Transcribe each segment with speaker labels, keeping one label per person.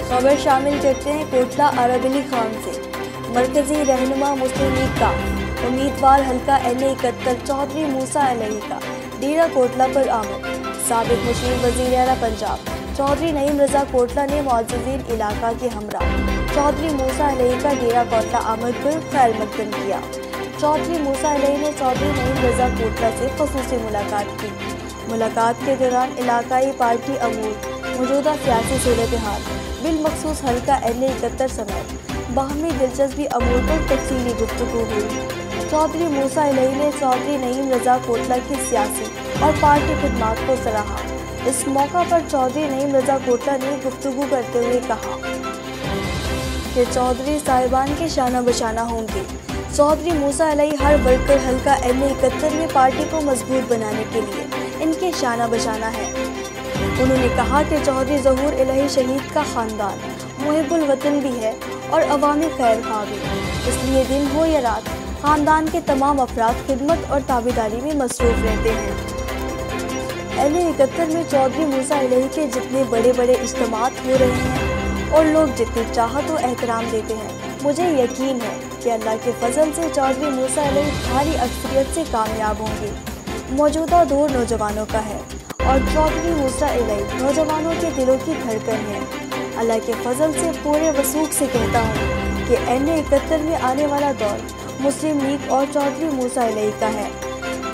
Speaker 1: खबर शामिल करते हैं कोटला अरब अली खान से। मरकजी रहनुमा मुस्लिम लीग का उम्मीदवार हल्का NA-71 चौधरी मूसा अलही का डेरा कोटला पर आमद। साबिक मुशीर वज़ीर आला पंजाब चौधरी नईम रज़ा कोटला ने मुअज़्ज़िज़ीन इलाका के हमरा चौधरी मूसा अलही का डेरा कोटला आमद पर खैर मकदम किया। चौधरी मूसा अलही ने चौधरी नईम रज़ा कोटला से ख़ुसूसी मुलाकात की। मुलाकात के दौरान इलाकाई पार्टी अमूर, मौजूदा सियासी सूरत-ए-हाल, बिलमखसूस हल्का NA-71 समेत बाहमी दिलचस्पी अमूर पर तफसीली गुफ्तगू हुई। चौधरी मूसा अलही ने चौधरी नईम रज़ा कोटला की सियासी और पार्टी खिदमात को सराहा। इस मौका पर चौधरी नईम रज़ा कोटला ने गुफ्तगू करते हुए कहा कि चौधरी साहिबान के शाना बशाना होंगे। चौधरी मूसा अलही हर वर्कर हल्का NA-71 में पार्टी को मजबूत बनाने के लिए इनके शाना बशाना है। उन्होंने कहा कि चौधरी ज़हूर अलही शहीद का ख़ानदान मुहिब्बुल वतन भी है और अवामी खैर खा भी, इसलिए दिन हो या रात ख़ानदान के तमाम अफराद खिदमत और ताबेदारी में मसरूफ़ रहते हैं। NA-71 में चौधरी मूसा अलही के जितने बड़े बड़े इज्तिमात हो रहे हैं और लोग जितनी चाहत और एहतराम देते हैं, मुझे यकीन है कि अल्लाह के फजल से चौधरी मूसा अलही भारी अक्सरियत से कामयाब होंगे। मौजूदा दौर नौजवानों का है और चौधरी मूसा अलही नौजवानों के दिलों की धड़कन है। अल्लाह के फजल से पूरे वसूख से कहता हूँ कि NA-71 में आने वाला दौर मुस्लिम लीग और चौधरी मूसा अलही का है।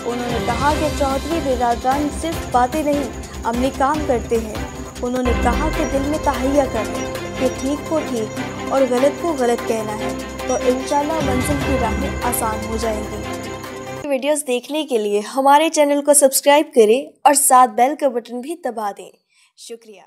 Speaker 1: उन्होंने कहा कि चौधरी बिरादरान सिर्फ बातें नहीं, अमली काम करते हैं। उन्होंने कहा कि दिल में तहैया कर लें कि ठीक को ठीक और गलत को गलत कहना है, तो इंशाल्लाह मंजिल की राहें आसान हो जाएंगी। वीडियोस देखने के लिए हमारे चैनल को सब्सक्राइब करें और साथ बेल का बटन भी दबा दें। शुक्रिया।